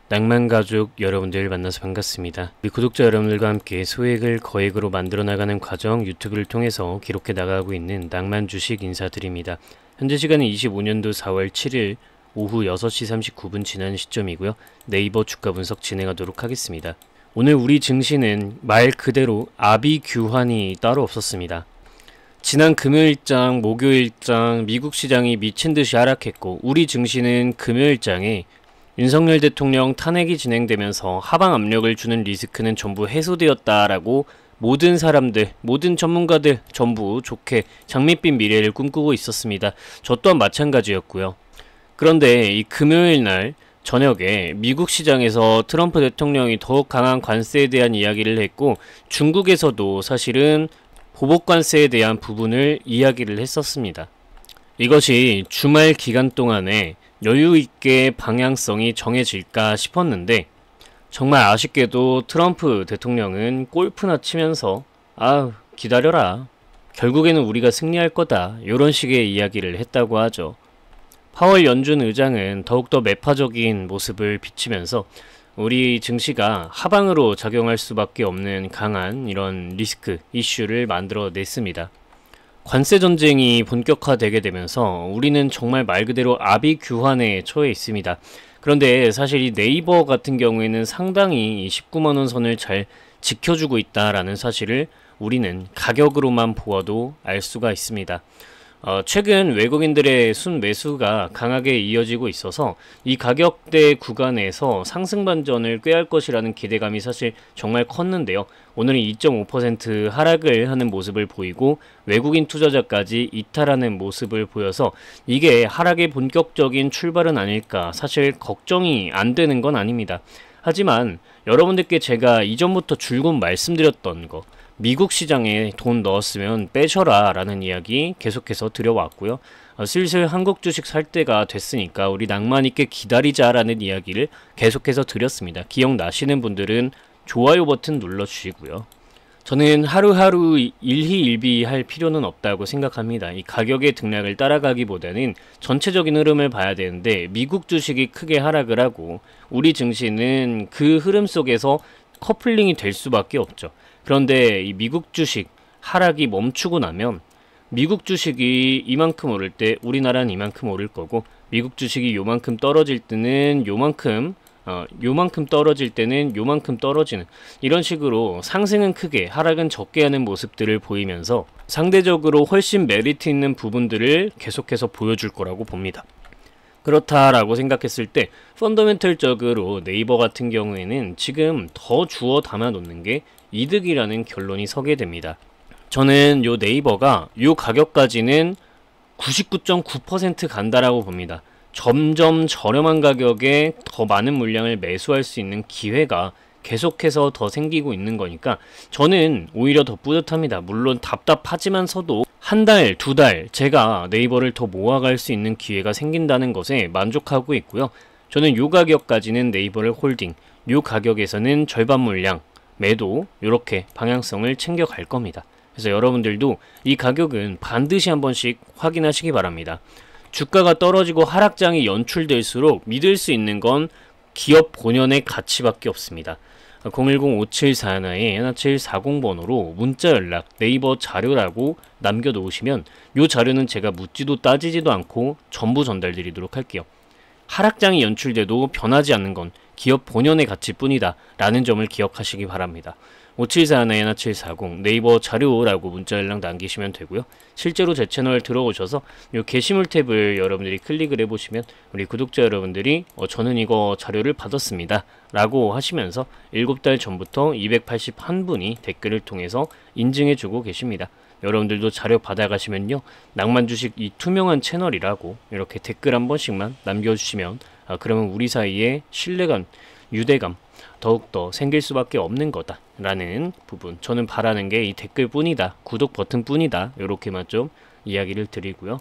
낭만가족 여러분들 만나서 반갑습니다. 우리 구독자 여러분들과 함께 소액을 거액으로 만들어 나가는 과정 유튜브를 통해서 기록해 나가고 있는 낭만주식 인사드립니다. 현재 시간은 25년도 4월 7일 오후 6시 39분 지난 시점이고요. 네이버 주가 분석 진행하도록 하겠습니다. 오늘 우리 증시는 말 그대로 아비규환이 따로 없었습니다. 지난 금요일장, 목요일장 미국 시장이 미친듯이 하락했고 우리 증시는 금요일장에 윤석열 대통령 탄핵이 진행되면서 하방 압력을 주는 리스크는 전부 해소되었다라고 모든 사람들, 모든 전문가들 전부 좋게 장밋빛 미래를 꿈꾸고 있었습니다. 저 또한 마찬가지였고요. 그런데 이 금요일 날 저녁에 미국 시장에서 트럼프 대통령이 더욱 강한 관세에 대한 이야기를 했고 중국에서도 사실은 보복관세에 대한 부분을 이야기를 했었습니다. 이것이 주말 기간 동안에 여유있게 방향성이 정해질까 싶었는데 정말 아쉽게도 트럼프 대통령은 골프나 치면서 기다려라, 결국에는 우리가 승리할 거다, 이런 식의 이야기를 했다고 하죠. 파월 연준 의장은 더욱더 매파적인 모습을 비치면서 우리 증시가 하방으로 작용할 수밖에 없는 강한 이런 리스크 이슈를 만들어냈습니다. 관세 전쟁이 본격화되게 되면서 우리는 정말 말 그대로 아비규환에 처해 있습니다. 그런데 사실 이 네이버 같은 경우에는 상당히 이 19만원 선을 잘 지켜주고 있다라는 사실을 우리는 가격으로만 보아도 알 수가 있습니다. 최근 외국인들의 순매수가 강하게 이어지고 있어서 이 가격대 구간에서 상승 반전을 꾀할 것이라는 기대감이 사실 정말 컸는데요. 오늘은 2.5% 하락을 하는 모습을 보이고 외국인 투자자까지 이탈하는 모습을 보여서 이게 하락의 본격적인 출발은 아닐까, 사실 걱정이 안 되는 건 아닙니다. 하지만 여러분들께 제가 이전부터 줄곧 말씀드렸던 거, 미국 시장에 돈 넣었으면 빼셔라 라는 이야기 계속해서 드려왔고요. 슬슬 한국 주식 살 때가 됐으니까 우리 낭만 있게 기다리자 라는 이야기를 계속해서 드렸습니다. 기억나시는 분들은 좋아요 버튼 눌러주시고요. 저는 하루하루 일희일비할 필요는 없다고 생각합니다. 이 가격의 등락을 따라가기보다는 전체적인 흐름을 봐야 되는데 미국 주식이 크게 하락을 하고 우리 증시는 그 흐름 속에서 커플링이 될 수밖에 없죠. 그런데 이 미국 주식 하락이 멈추고 나면 미국 주식이 이만큼 오를 때 우리나라는 이만큼 오를 거고, 미국 주식이 요만큼 떨어질 때는 요만큼 떨어질 때는 요만큼 떨어지는, 이런 식으로 상승은 크게 하락은 적게 하는 모습들을 보이면서 상대적으로 훨씬 메리트 있는 부분들을 계속해서 보여줄 거라고 봅니다. 그렇다라고 생각했을 때 펀더멘털적으로 네이버 같은 경우에는 지금 더 주워 담아 놓는 게 이득이라는 결론이 서게 됩니다. 저는 요 네이버가 요 가격까지는 99.9% 간다라고 봅니다. 점점 저렴한 가격에 더 많은 물량을 매수할 수 있는 기회가 계속해서 더 생기고 있는 거니까 저는 오히려 더 뿌듯합니다. 물론 답답하지만서도 한 달, 두 달 제가 네이버를 더 모아갈 수 있는 기회가 생긴다는 것에 만족하고 있고요. 저는 요 가격까지는 네이버를 홀딩, 요 가격에서는 절반 물량 매도, 이렇게 방향성을 챙겨갈 겁니다. 그래서 여러분들도 이 가격은 반드시 한 번씩 확인하시기 바랍니다. 주가가 떨어지고 하락장이 연출될수록 믿을 수 있는 건 기업 본연의 가치밖에 없습니다. 010-5741-1740번호로 문자 연락, 네이버 자료라고 남겨놓으시면 이 자료는 제가 묻지도 따지지도 않고 전부 전달드리도록 할게요. 하락장이 연출돼도 변하지 않는 건 기업 본연의 가치뿐이다 라는 점을 기억하시기 바랍니다. 5741-1740 네이버 자료라고 문자 연락 남기시면 되고요. 실제로 제 채널 들어오셔서 이 게시물 탭을 여러분들이 클릭을 해보시면 우리 구독자 여러분들이 저는 이거 자료를 받았습니다 라고 하시면서 7달 전부터 281분이 댓글을 통해서 인증해주고 계십니다. 여러분들도 자료 받아가시면요, 낭만주식 이 투명한 채널이라고 이렇게 댓글 한 번씩만 남겨주시면 그러면 우리 사이에 신뢰감, 유대감 더욱더 생길 수밖에 없는 거다 라는 부분, 저는 바라는 게 이 댓글 뿐이다, 구독 버튼 뿐이다, 이렇게만 좀 이야기를 드리고요.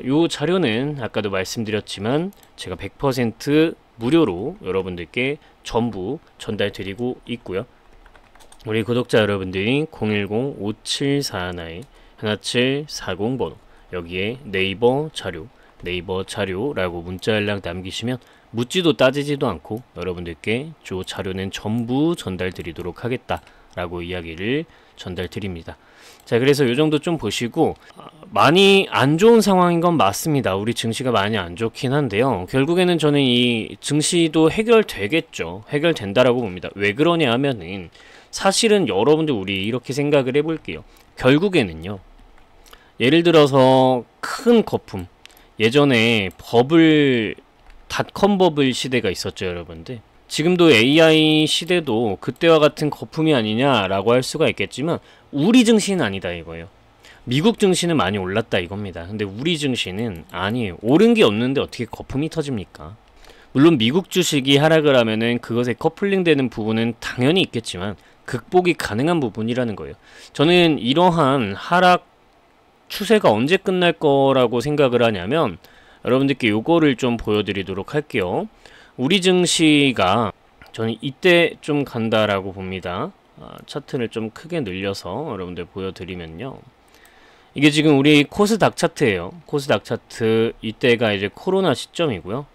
요 자료는 아까도 말씀드렸지만 제가 100% 무료로 여러분들께 전부 전달 드리고 있고요. 우리 구독자 여러분들이 010-5741-1740번호 여기에 네이버 자료, 네이버 자료라고 문자 연락 남기시면 묻지도 따지지도 않고 여러분들께 저 자료는 전부 전달 드리도록 하겠다 라고 이야기를 전달 드립니다. 자, 그래서 요 정도 좀 보시고, 많이 안 좋은 상황인 건 맞습니다. 우리 증시가 많이 안 좋긴 한데요. 결국에는 저는 이 증시도 해결되겠죠. 해결된다라고 봅니다. 왜 그러냐 하면은 사실은 여러분들 우리 이렇게 생각을 해볼게요. 결국에는요, 예를 들어서 큰 거품, 예전에 닷컴 버블 시대가 있었죠, 여러분들. 지금도 AI 시대도 그때와 같은 거품이 아니냐라고 할 수가 있겠지만 우리 증시는 아니다 이거예요. 미국 증시는 많이 올랐다 이겁니다. 근데 우리 증시는 아니에요. 오른 게 없는데 어떻게 거품이 터집니까? 물론 미국 주식이 하락을 하면은 그것에 커플링 되는 부분은 당연히 있겠지만 극복이 가능한 부분이라는 거예요. 저는 이러한 하락 추세가 언제 끝날 거라고 생각을 하냐면, 여러분들께 요거를 좀 보여드리도록 할게요. 우리 증시가 저는 이때 좀 간다라고 봅니다. 차트를 좀 크게 늘려서 여러분들 보여드리면요, 이게 지금 우리 코스닥 차트예요. 코스닥 차트, 이때가 이제 코로나 시점이고요.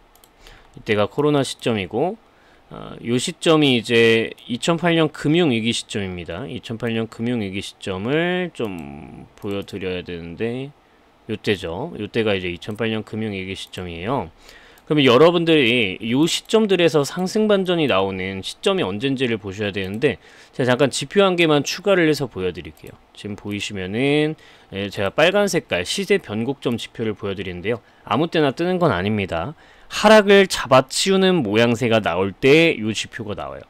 이때가 코로나 시점이고, 요 시점이 이제 2008년 금융위기 시점입니다. 2008년 금융위기 시점을 좀 보여드려야 되는데, 요때죠. 요때가 이제 2008년 금융위기 시점이에요. 그러면 여러분들이 이 시점들에서 상승 반전이 나오는 시점이 언젠지를 보셔야 되는데, 제가 잠깐 지표 한 개만 추가를 해서 보여드릴게요. 지금 보이시면은 제가 빨간 색깔 시세 변곡점 지표를 보여드리는데요, 아무 때나 뜨는 건 아닙니다. 하락을 잡아치우는 모양새가 나올 때 이 지표가 나와요.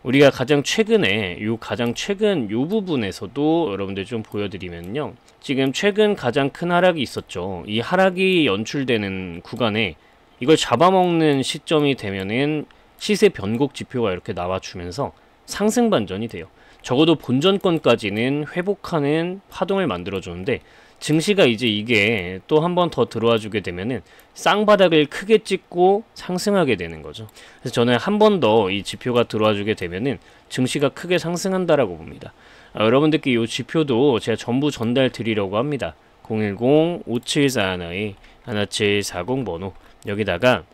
우리가 가장 최근에 가장 최근 요 부분에서도 여러분들 좀 보여드리면요, 지금 최근 가장 큰 하락이 있었죠. 이 하락이 연출되는 구간에 이걸 잡아먹는 시점이 되면은 시세 변곡 지표가 이렇게 나와주면서 상승 반전이 돼요. 적어도 본전권까지는 회복하는 파동을 만들어주는데, 증시가 이제 이게 또 한 번 더 들어와 주게 되면은 쌍바닥을 크게 찍고 상승하게 되는 거죠. 그래서 저는 한 번 더 이 지표가 들어와 주게 되면은 증시가 크게 상승한다라고 봅니다. 여러분들께 이 지표도 제가 전부 전달 드리려고 합니다. 010-5741-1740 번호, 여기다가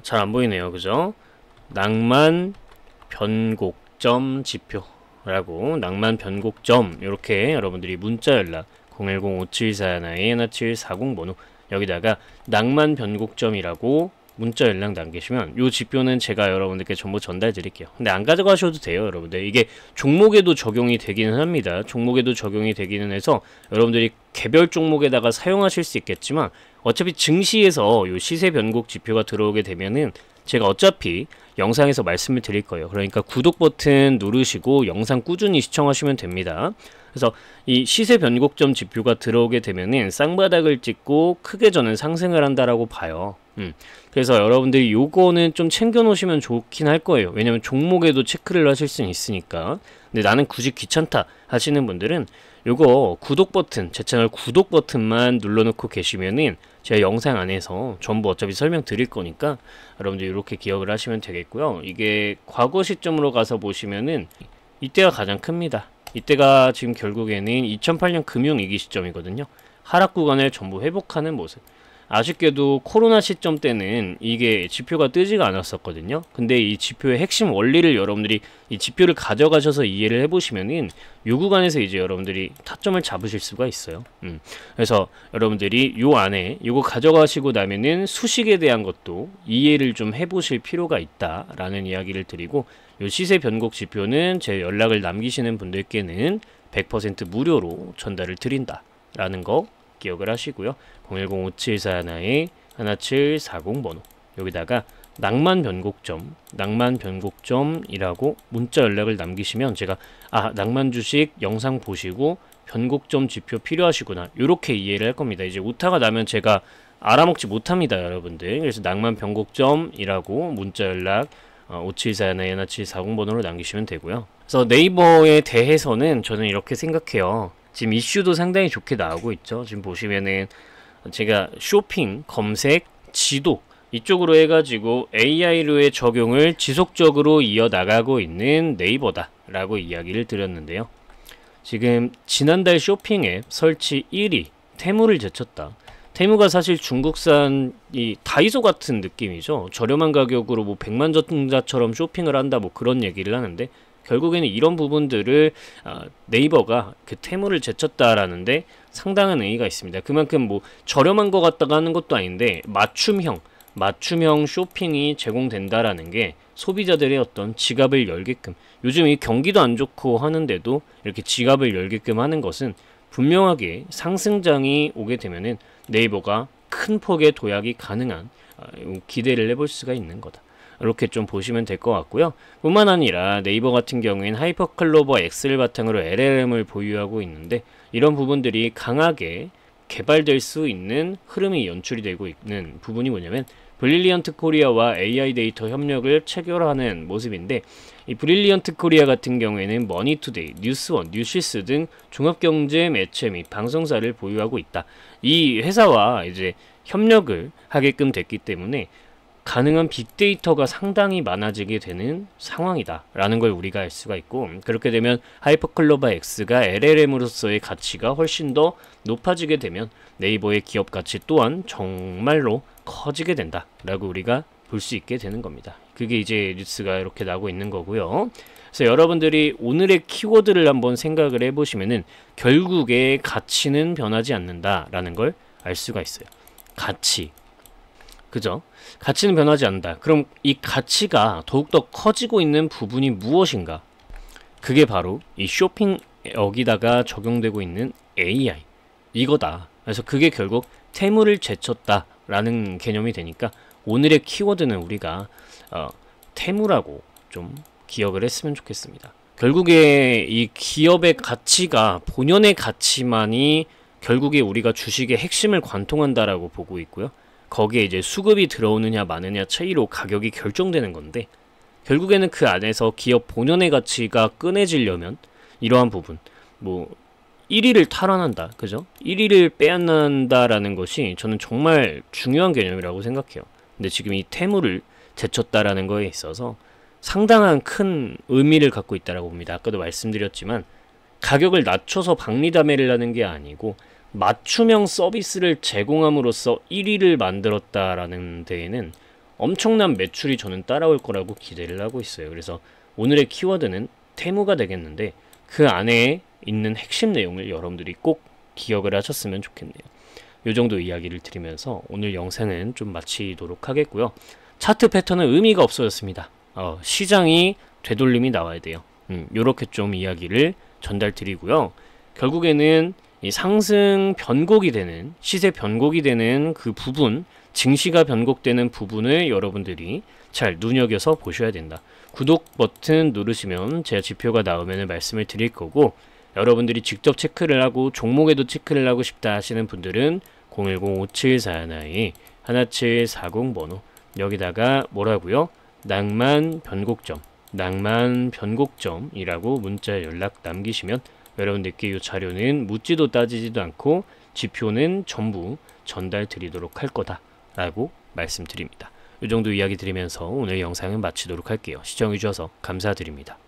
잘 안 보이네요, 그죠? 낭만 변곡점 지표라고, 낭만 변곡점, 이렇게 여러분들이 문자 연락 010-5741-1740 번호, 여기다가 낭만 변곡점이라고 문자 연락 남기시면 요 지표는 제가 여러분들께 전부 전달 드릴게요. 근데 안 가져가셔도 돼요, 여러분들. 이게 종목에도 적용이 되기는 합니다. 종목에도 적용이 되기는 해서 여러분들이 개별 종목에다가 사용하실 수 있겠지만, 어차피 증시에서 요 시세 변곡 지표가 들어오게 되면은 제가 어차피 영상에서 말씀을 드릴 거예요. 그러니까 구독 버튼 누르시고 영상 꾸준히 시청하시면 됩니다. 그래서 이 시세 변곡점 지표가 들어오게 되면은 쌍바닥을 찍고 크게 저는 상승을 한다라고 봐요. 그래서 여러분들이 요거는 좀 챙겨 놓으시면 좋긴 할 거예요. 왜냐면 종목에도 체크를 하실 수는 있으니까. 근데 나는 굳이 귀찮다 하시는 분들은 요거 구독 버튼, 제 채널 구독 버튼만 눌러놓고 계시면은 제가 영상 안에서 전부 어차피 설명 드릴 거니까 여러분들 이렇게 기억을 하시면 되겠고요. 이게 과거 시점으로 가서 보시면은 이때가 가장 큽니다. 이때가 지금 결국에는 2008년 금융위기 시점이거든요. 하락 구간을 전부 회복하는 모습. 아쉽게도 코로나 시점 때는 이게 지표가 뜨지가 않았었거든요. 근데 이 지표의 핵심 원리를 여러분들이 이 지표를 가져가셔서 이해를 해보시면은 요 구간에서 이제 여러분들이 타점을 잡으실 수가 있어요. 그래서 여러분들이 요 안에 요거 가져가시고 나면은 수식에 대한 것도 이해를 좀 해보실 필요가 있다라는 이야기를 드리고, 요 시세 변곡 지표는 제 연락을 남기시는 분들께는 100% 무료로 전달을 드린다라는 거 기억을 하시고요. 010-5741-1740 번호, 여기다가 낭만 변곡점이라고 문자 연락을 남기시면 제가 낭만 주식 영상 보시고 변곡점 지표 필요하시구나, 요렇게 이해를 할 겁니다. 이제 오타가 나면 제가 알아먹지 못합니다, 여러분들. 그래서 낭만 변곡점이라고 문자 연락 5741-1740 번호로 남기시면 되고요. 그래서 네이버에 대해서는 저는 이렇게 생각해요. 지금 이슈도 상당히 좋게 나오고 있죠. 지금 보시면은 제가 쇼핑, 검색, 지도 이쪽으로 해가지고 AI로의 적용을 지속적으로 이어나가고 있는 네이버다 라고 이야기를 드렸는데요. 지금 지난달 쇼핑 앱 설치 1위, 테무를 제쳤다. 테무가 사실 중국산 이 다이소 같은 느낌이죠. 저렴한 가격으로 뭐 백만장자처럼 쇼핑을 한다 뭐 그런 얘기를 하는데, 결국에는 이런 부분들을 네이버가 그 테무를 제쳤다라는데 상당한 의의가 있습니다. 그만큼 뭐 저렴한 것 같다가 하는 것도 아닌데 맞춤형 쇼핑이 제공된다라는 게 소비자들의 어떤 지갑을 열게끔, 요즘 이 경기도 안 좋고 하는데도 이렇게 지갑을 열게끔 하는 것은 분명하게 상승장이 오게 되면은 네이버가 큰 폭의 도약이 가능한 기대를 해볼 수가 있는 거다. 이렇게 좀 보시면 될 것 같고요. 뿐만 아니라 네이버 같은 경우에는 하이퍼클로버 X를 바탕으로 LLM을 보유하고 있는데, 이런 부분들이 강하게 개발될 수 있는 흐름이 연출이 되고 있는 부분이 뭐냐면 브릴리언트 코리아와 AI 데이터 협력을 체결하는 모습인데, 이 브릴리언트 코리아 같은 경우에는 머니투데이, 뉴스원, 뉴시스 등 종합경제 매체 및 방송사를 보유하고 있다. 이 회사와 이제 협력을 하게끔 됐기 때문에 가능한 빅데이터가 상당히 많아지게 되는 상황이다 라는 걸 우리가 알 수가 있고, 그렇게 되면 하이퍼클로버 X가 LLM으로서의 가치가 훨씬 더 높아지게 되면 네이버의 기업 가치 또한 정말로 커지게 된다 라고 우리가 볼 수 있게 되는 겁니다. 그게 이제 뉴스가 이렇게 나오고 있는 거고요. 그래서 여러분들이 오늘의 키워드를 한번 생각을 해보시면은 결국에 가치는 변하지 않는다 라는 걸 알 수가 있어요. 가치, 그죠? 가치는 변하지 않는다. 그럼 이 가치가 더욱더 커지고 있는 부분이 무엇인가? 그게 바로 이 쇼핑 여기다가 적용되고 있는 AI 이거다. 그래서 그게 결국 테무를 제쳤다 라는 개념이 되니까 오늘의 키워드는 우리가 테무라고 좀 기억을 했으면 좋겠습니다. 결국에 이 기업의 가치가 본연의 가치만이 결국에 우리가 주식의 핵심을 관통한다라고 보고 있고요. 거기에 이제 수급이 들어오느냐 마느냐 차이로 가격이 결정되는 건데, 결국에는 그 안에서 기업 본연의 가치가 꺼내지려면 이러한 부분, 뭐 1위를 탈환한다, 그죠? 1위를 빼앗는다라는 것이 저는 정말 중요한 개념이라고 생각해요. 근데 지금 이 테무를 제쳤다라는 거에 있어서 상당한 큰 의미를 갖고 있다라고 봅니다. 아까도 말씀드렸지만 가격을 낮춰서 박리다매를 하는 게 아니고 맞춤형 서비스를 제공함으로써 1위를 만들었다라는 데에는 엄청난 매출이 저는 따라올 거라고 기대를 하고 있어요. 그래서 오늘의 키워드는 테무가 되겠는데, 그 안에 있는 핵심 내용을 여러분들이 꼭 기억을 하셨으면 좋겠네요. 이 정도 이야기를 드리면서 오늘 영상은 좀 마치도록 하겠고요. 차트 패턴은 의미가 없어졌습니다. 시장이 되돌림이 나와야 돼요. 요렇게 좀 이야기를 전달 드리고요. 결국에는 이 상승 변곡이 되는, 시세 변곡이 되는 그 부분, 증시가 변곡되는 부분을 여러분들이 잘 눈여겨서 보셔야 된다. 구독 버튼 누르시면 제가 지표가 나오면 말씀을 드릴 거고, 여러분들이 직접 체크를 하고 종목에도 체크를 하고 싶다 하시는 분들은 010-5741-1740 번호, 여기다가 뭐라고요? 낭만 변곡점이라고 문자 연락 남기시면 여러분들께 이 자료는 묻지도 따지지도 않고 지표는 전부 전달 드리도록 할 거다 라고 말씀드립니다. 이 정도 이야기 드리면서 오늘 영상은 마치도록 할게요. 시청해주셔서 감사드립니다.